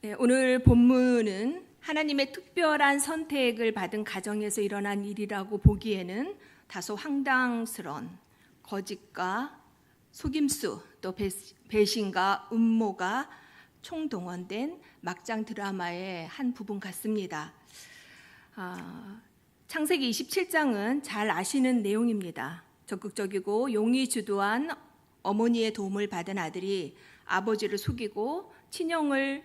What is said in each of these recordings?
네, 오늘 본문은 하나님의 특별한 선택을 받은 가정에서 일어난 일이라고 보기에는 다소 황당스러운 거짓과 속임수 또 배신과 음모가 총동원된 막장 드라마의 한 부분 같습니다. 창세기 27장은 잘 아시는 내용입니다. 적극적이고 용이 주도한 어머니의 도움을 받은 아들이 아버지를 속이고 친형의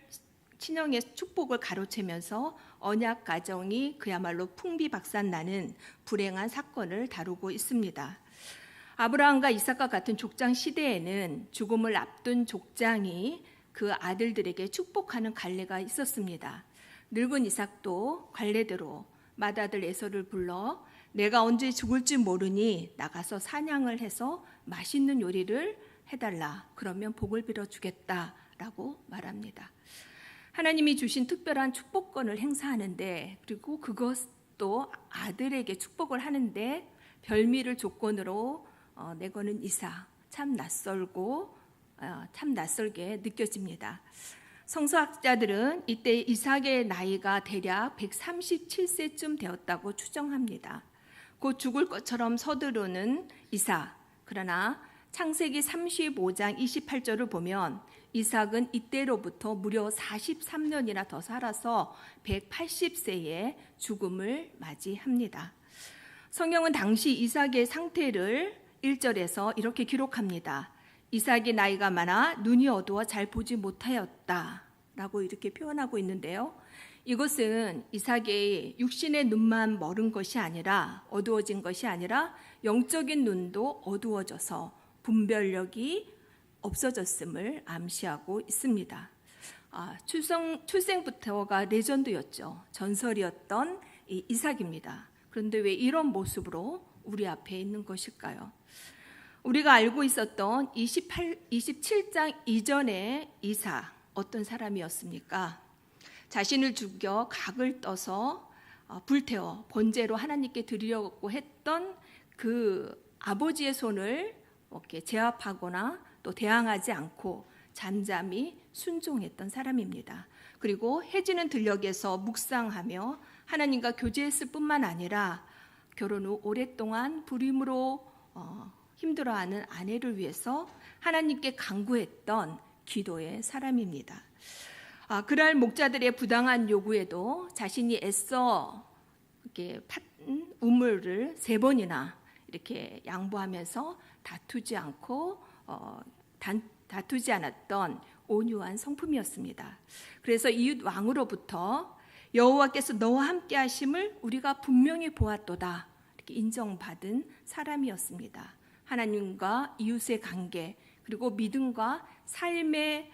축복을 가로채면서 언약 가정이 그야말로 풍비박산나는 불행한 사건을 다루고 있습니다. 아브라함과 이삭과 같은 족장 시대에는 죽음을 앞둔 족장이 그 아들들에게 축복하는 관례가 있었습니다. 늙은 이삭도 관례대로 맏아들 에서를 불러 내가 언제 죽을지 모르니 나가서 사냥을 해서 맛있는 요리를 해달라. 그러면 복을 빌어주겠다라고 말합니다. 하나님이 주신 특별한 축복권을 행사하는데 그리고 그것도 아들에게 축복을 하는데 별미를 조건으로 내거는 이삭 참 낯설게 느껴집니다. 성서학자들은 이때 이삭의 나이가 대략 137세쯤 되었다고 추정합니다. 곧 죽을 것처럼 서두르는 이삭. 그러나 창세기 35장 28절을 보면 이삭은 이때로부터 무려 43년이나 더 살아서 180세에 죽음을 맞이합니다. 성경은 당시 이삭의 상태를 1절에서 이렇게 기록합니다. 이삭이 나이가 많아 눈이 어두워 잘 보지 못하였다 라고 이렇게 표현하고 있는데요. 이것은 이삭의 육신의 눈만 멀은 것이 아니라 어두워진 것이 아니라 영적인 눈도 어두워져서 분별력이 없어졌음을 암시하고 있습니다. 출생부터가 레전드였죠. 전설이었던 이삭입니다. 그런데 왜 이런 모습으로 우리 앞에 있는 것일까요? 우리가 알고 있었던 27장 이전의 이삭 어떤 사람이었습니까? 자신을 죽여 각을 떠서 불태워 번제로 하나님께 드리려고 했던 그 아버지의 손을 이렇게 제압하거나 또 대항하지 않고 잠잠히 순종했던 사람입니다. 그리고 해지는 들녘에서 묵상하며 하나님과 교제했을 뿐만 아니라 결혼 후 오랫동안 불임으로 힘들어하는 아내를 위해서 하나님께 간구했던 기도의 사람입니다. 그날 목자들의 부당한 요구에도 자신이 애써 이렇게 우물을 3번이나 이렇게 양보하면서 다투지 않았던 온유한 성품이었습니다. 그래서 이웃 왕으로부터 여호와께서 너와 함께 하심을 우리가 분명히 보았도다 이렇게 인정받은 사람이었습니다. 하나님과 이웃의 관계 그리고 믿음과 삶의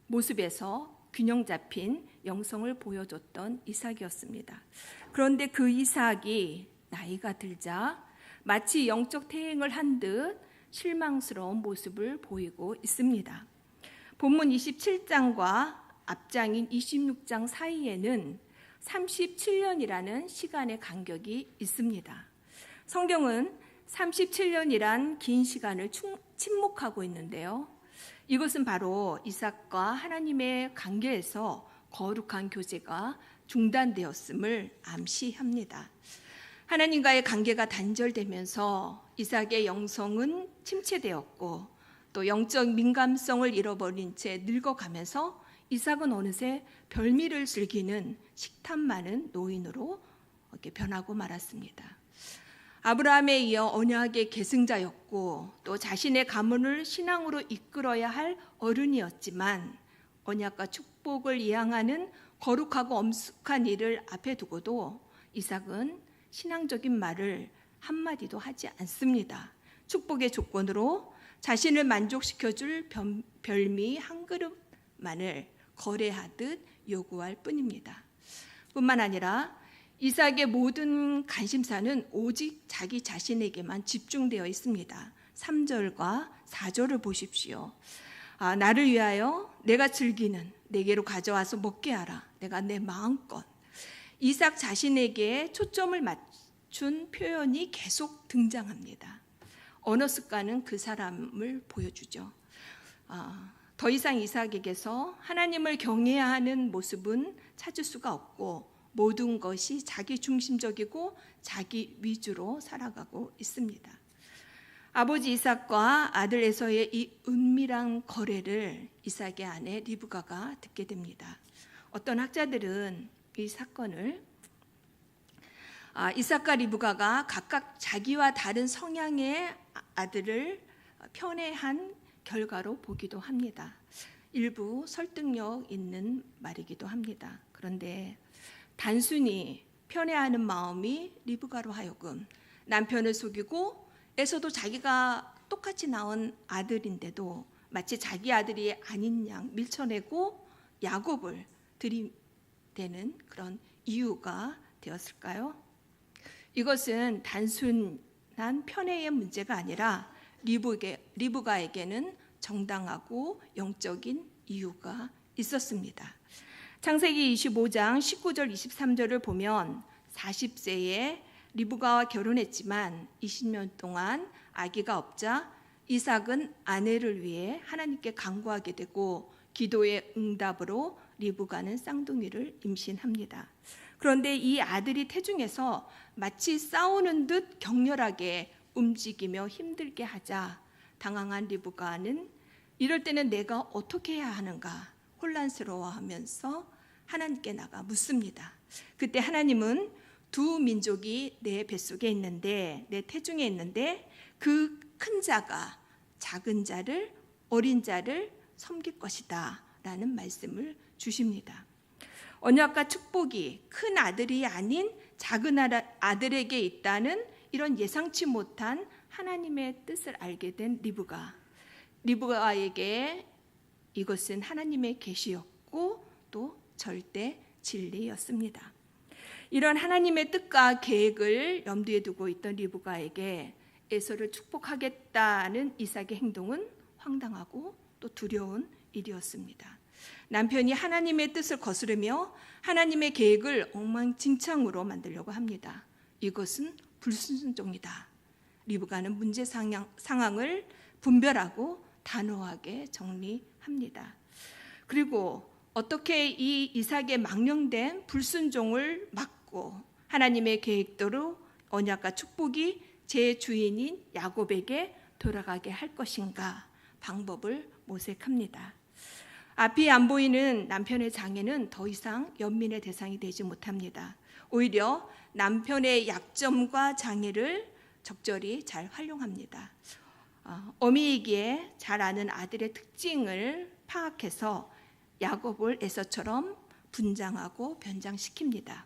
모습에서 균형 잡힌 영성을 보여줬던 이삭이었습니다. 그런데 그 이삭이 나이가 들자 마치 영적 퇴행을 한 듯 실망스러운 모습을 보이고 있습니다. 본문 27장과 앞장인 26장 사이에는 37년이라는 시간의 간격이 있습니다. 성경은 37년이란 긴 시간을 침묵하고 있는데요. 이것은 바로 이삭과 하나님의 관계에서 거룩한 교제가 중단되었음을 암시합니다. 하나님과의 관계가 단절되면서 이삭의 영성은 침체되었고 또 영적 민감성을 잃어버린 채 늙어가면서 이삭은 어느새 별미를 즐기는 식탐 많은 노인으로 이렇게 변하고 말았습니다. 아브라함에 이어 언약의 계승자였고 또 자신의 가문을 신앙으로 이끌어야 할 어른이었지만 언약과 축복을 이양하는 거룩하고 엄숙한 일을 앞에 두고도 이삭은 신앙적인 말을 한마디도 하지 않습니다. 축복의 조건으로 자신을 만족시켜줄 별미 한 그릇만을 거래하듯 요구할 뿐입니다. 뿐만 아니라 이삭의 모든 관심사는 오직 자기 자신에게만 집중되어 있습니다. 3절과 4절을 보십시오. 나를 위하여 내가 즐기는 내게로 가져와서 먹게 하라. 내가 내 마음껏. 이삭 자신에게 초점을 맞춘 표현이 계속 등장합니다. 언어 습관은 그 사람을 보여주죠. 더 이상 이삭에게서 하나님을 경외해야 하는 모습은 찾을 수가 없고 모든 것이 자기 중심적이고 자기 위주로 살아가고 있습니다. 아버지 이삭과 아들 에서의 이 은밀한 거래를 이삭의 아내 리브가가 듣게 됩니다. 어떤 학자들은 이 사건을 이삭과 리브가가 각각 자기와 다른 성향의 아들을 편애한 결과로 보기도 합니다. 일부 설득력 있는 말이기도 합니다. 그런데 단순히 편애하는 마음이 리브가로 하여금 남편을 속이고 에서도 자기가 똑같이 낳은 아들인데도 마치 자기 아들이 아닌 양 밀쳐내고 야곱을 들이대는 그런 이유가 되었을까요? 이것은 단순한 편애의 문제가 아니라 리브가에게는 정당하고 영적인 이유가 있었습니다. 창세기 25장 19절 23절을 보면 40세에 리브가와 결혼했지만 20년 동안 아기가 없자 이삭은 아내를 위해 하나님께 간구하게 되고 기도의 응답으로 리브가는 쌍둥이를 임신합니다. 그런데 이 아들이 태중에서 마치 싸우는 듯 격렬하게 움직이며 힘들게 하자 당황한 리브가는 이럴 때는 내가 어떻게 해야 하는가 혼란스러워하면서 하나님께 나가 묻습니다. 그때 하나님은 두 민족이 내 뱃속에 있는데 내 태중에 있는데 그 큰 자가 작은 자를 어린 자를 섬길 것이다 라는 말씀을 주십니다. 언약과 축복이 큰 아들이 아닌 작은 아들에게 있다는 이런 예상치 못한 하나님의 뜻을 알게 된 리브가에게 이것은 하나님의 계시였고 또 절대 진리였습니다. 이런 하나님의 뜻과 계획을 염두에 두고 있던 리브가에게 에서를 축복하겠다는 이삭의 행동은 황당하고 또 두려운 일이었습니다. 남편이 하나님의 뜻을 거스르며 하나님의 계획을 엉망진창으로 만들려고 합니다. 이것은 불순종이다. 리브가는 문제 상황을 분별하고 단호하게 정리합니다. 그리고 어떻게 이 이삭의 망령된 불순종을 막고 하나님의 계획대로 언약과 축복이 제 주인인 야곱에게 돌아가게 할 것인가 방법을 모색합니다. 앞이 안 보이는 남편의 장애는 더 이상 연민의 대상이 되지 못합니다. 오히려 남편의 약점과 장애를 적절히 잘 활용합니다. 어미이기에 잘 아는 아들의 특징을 파악해서 야곱을 에서처럼 분장하고 변장시킵니다.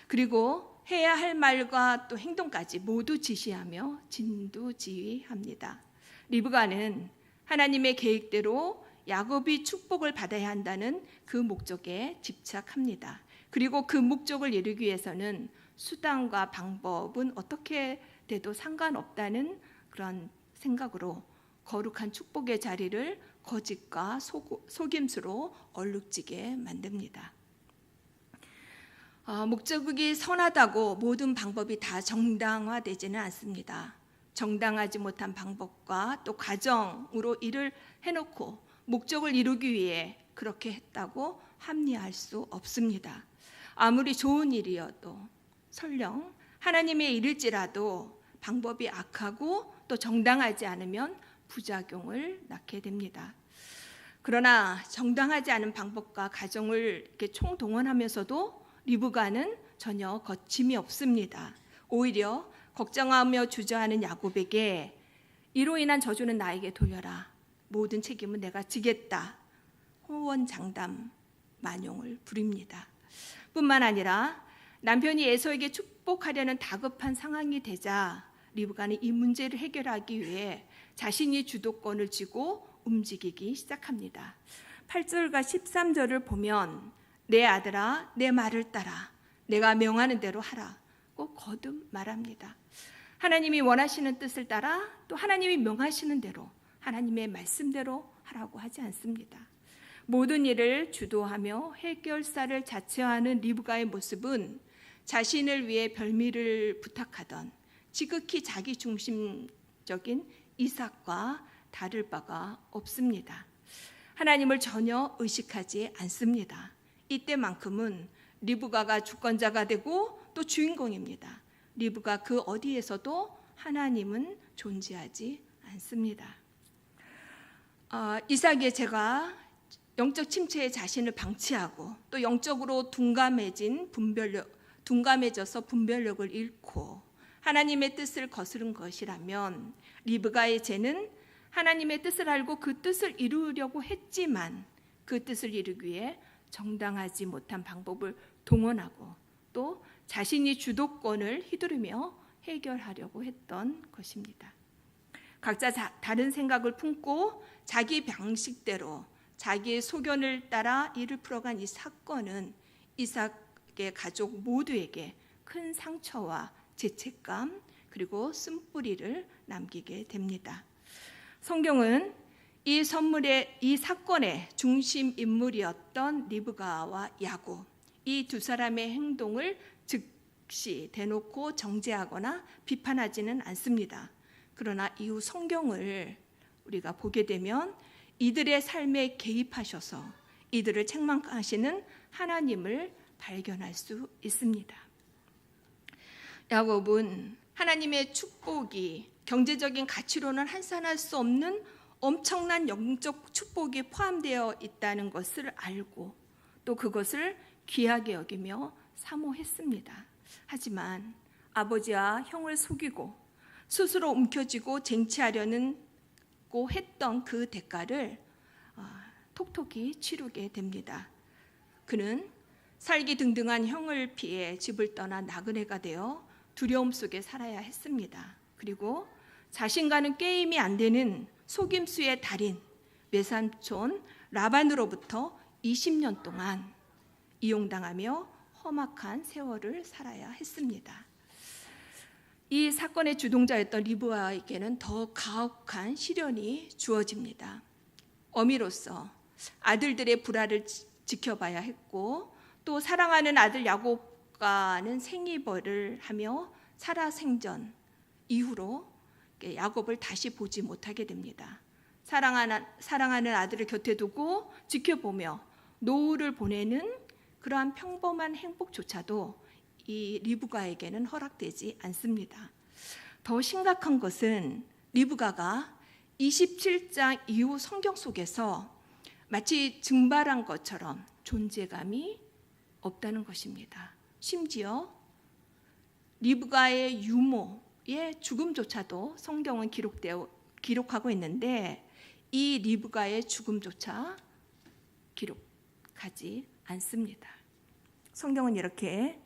그리고 해야 할 말과 또 행동까지 모두 지시하며 진두지휘합니다. 리브가는 하나님의 계획대로 야곱이 축복을 받아야 한다는 그 목적에 집착합니다. 그리고 그 목적을 이루기 위해서는 수단과 방법은 어떻게 돼도 상관없다는 그런 생각으로 거룩한 축복의 자리를 거짓과 속임수로 얼룩지게 만듭니다. 목적이 선하다고 모든 방법이 다 정당화되지는 않습니다. 정당하지 못한 방법과 또 과정으로 일을 해놓고 목적을 이루기 위해 그렇게 했다고 합리화할 수 없습니다. 아무리 좋은 일이어도 설령 하나님의 일일지라도 방법이 악하고 또 정당하지 않으면 부작용을 낳게 됩니다. 그러나 정당하지 않은 방법과 과정을 이렇게 총동원하면서도 리브가는 전혀 거침이 없습니다. 오히려 걱정하며 주저하는 야곱에게 이로 인한 저주는 나에게 돌려라. 모든 책임은 내가 지겠다. 호언장담 만용을 부립니다. 뿐만 아니라 남편이 에서에게 축복하려는 다급한 상황이 되자 리브가는 이 문제를 해결하기 위해 자신이 주도권을 쥐고 움직이기 시작합니다. 8절과 13절을 보면 내 아들아 내 말을 따라 내가 명하는 대로 하라 꼭 거듭 말합니다. 하나님이 원하시는 뜻을 따라 또 하나님이 명하시는 대로 하나님의 말씀대로 하라고 하지 않습니다. 모든 일을 주도하며 해결사를 자처하는 리브가의 모습은 자신을 위해 별미를 부탁하던 지극히 자기 중심적인 이삭과 다를 바가 없습니다. 하나님을 전혀 의식하지 않습니다. 이때만큼은 리브가가 주권자가 되고 또 주인공입니다. 리브가 그 어디에서도 하나님은 존재하지 않습니다. 이삭의 제가 영적 침체에 자신을 방치하고 또 영적으로 둔감해져서 분별력을 잃고 하나님의 뜻을 거스른 것이라면, 리브가의 죄는 하나님의 뜻을 알고 그 뜻을 이루려고 했지만 그 뜻을 이루기 위해 정당하지 못한 방법을 동원하고 또 자신이 주도권을 휘두르며 해결하려고 했던 것입니다. 각자 다른 생각을 품고 자기 방식대로 자기의 소견을 따라 일을 풀어간 이 사건은 이삭의 가족 모두에게 큰 상처와 죄책감 그리고 쓴뿌리를 남기게 됩니다. 성경은 이 사건의 중심 인물이었던 리브가와 야곱, 이 두 사람의 행동을 즉시 대놓고 정죄하거나 비판하지는 않습니다. 그러나 이후 성경을 우리가 보게 되면 이들의 삶에 개입하셔서 이들을 책망하시는 하나님을 발견할 수 있습니다. 야곱은 하나님의 축복이 경제적인 가치로는 환산할 수 없는 엄청난 영적 축복이 포함되어 있다는 것을 알고 또 그것을 귀하게 여기며 사모했습니다. 하지만 아버지와 형을 속이고 스스로 움켜쥐고 쟁취하려고 했던 그 대가를 톡톡히 치르게 됩니다. 그는 살기 등등한 형을 피해 집을 떠나 나그네가 되어 두려움 속에 살아야 했습니다. 그리고 자신과는 게임이 안 되는 속임수의 달인 외삼촌 라반으로부터 20년 동안 이용당하며 험악한 세월을 살아야 했습니다. 이 사건의 주동자였던 리브가에게는 더 가혹한 시련이 주어집니다. 어미로서 아들들의 불화를 지켜봐야 했고 또 사랑하는 아들 야곱과는 생이별을 하며 살아생전 이후로 야곱을 다시 보지 못하게 됩니다. 사랑하는 아들을 곁에 두고 지켜보며 노후를 보내는 그러한 평범한 행복조차도 이 리브가에게는 허락되지 않습니다. 더 심각한 것은 리브가가 27장 이후 성경 속에서 마치 증발한 것처럼 존재감이 없다는 것입니다. 심지어 리브가의 유모의 죽음조차도 성경은 기록하고 있는데 이 리브가의 죽음조차 기록하지 않습니다. 성경은 이렇게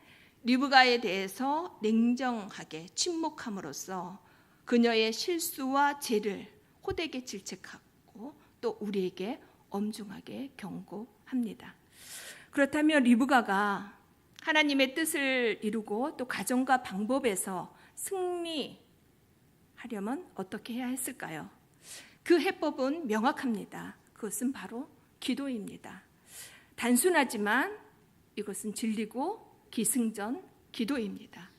리브가에 대해서 냉정하게 침묵함으로써 그녀의 실수와 죄를 호되게 질책하고 또 우리에게 엄중하게 경고합니다. 그렇다면 리브가가 하나님의 뜻을 이루고 또 가정과 방법에서 승리하려면 어떻게 해야 했을까요? 그 해법은 명확합니다. 그것은 바로 기도입니다. 단순하지만 이것은 진리고 기승전 기도입니다.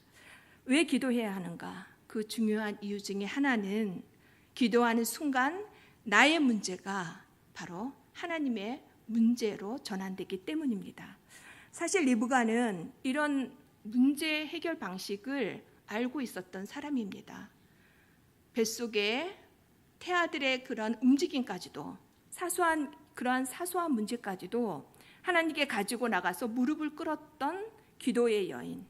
왜 기도해야 하는가? 그 중요한 이유 중에 하나는 기도하는 순간 나의 문제가 바로 하나님의 문제로 전환되기 때문입니다. 사실 리브가는 이런 문제 해결 방식을 알고 있었던 사람입니다. 뱃속에 태아들의 그런 움직임까지도 그러한 사소한 문제까지도 하나님께 가지고 나가서 무릎을 꿇었던 기도의 여인,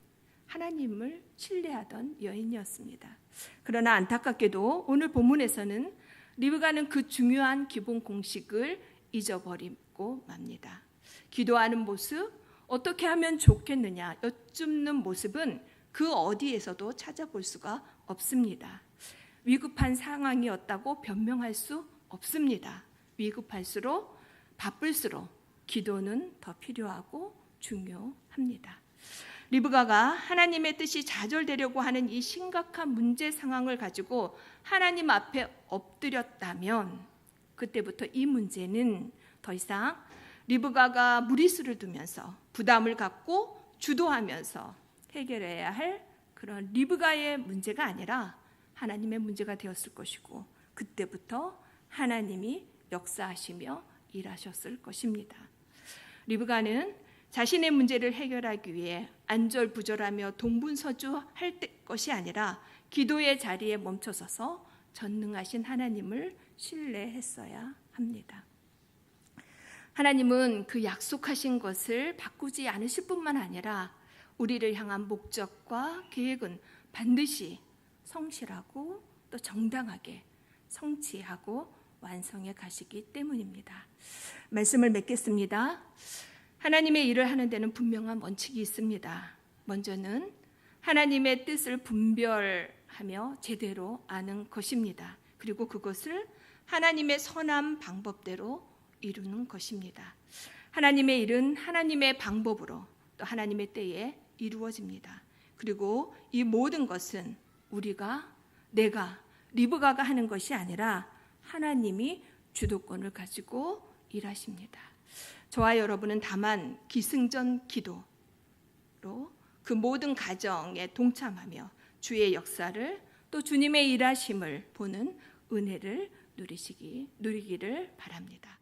하나님을 신뢰하던 여인이었습니다. 그러나 안타깝게도 오늘 본문에서는 리브가는 그 중요한 기본 공식을 잊어버리고 맙니다. 기도하는 모습, 어떻게 하면 좋겠느냐 여쭙는 모습은 그 어디에서도 찾아볼 수가 없습니다. 위급한 상황이었다고 변명할 수 없습니다. 위급할수록 바쁠수록 기도는 더 필요하고 중요합니다. 리브가가 하나님의 뜻이 좌절되려고 하는 이 심각한 문제 상황을 가지고 하나님 앞에 엎드렸다면 그때부터 이 문제는 더 이상 리브가가 무리수를 두면서 부담을 갖고 주도하면서 해결해야 할 그런 리브가의 문제가 아니라 하나님의 문제가 되었을 것이고 그때부터 하나님이 역사하시며 일하셨을 것입니다. 리브가는 자신의 문제를 해결하기 위해 안절부절하며 동분서주할 것이 아니라 기도의 자리에 멈춰서서 전능하신 하나님을 신뢰했어야 합니다. 하나님은 그 약속하신 것을 바꾸지 않으실 뿐만 아니라 우리를 향한 목적과 계획은 반드시 성실하고 또 정당하게 성취하고 완성해 가시기 때문입니다. 말씀을 맺겠습니다. 하나님의 일을 하는 데는 분명한 원칙이 있습니다. 먼저는 하나님의 뜻을 분별하며 제대로 아는 것입니다. 그리고 그것을 하나님의 선한 방법대로 이루는 것입니다. 하나님의 일은 하나님의 방법으로 또 하나님의 때에 이루어집니다. 그리고 이 모든 것은 내가 리브가가 하는 것이 아니라 하나님이 주도권을 가지고 일하십니다. 저와 여러분은 다만 기승전 기도로 그 모든 가정에 동참하며 주의 역사를 또 주님의 일하심을 보는 은혜를 누리기를 바랍니다.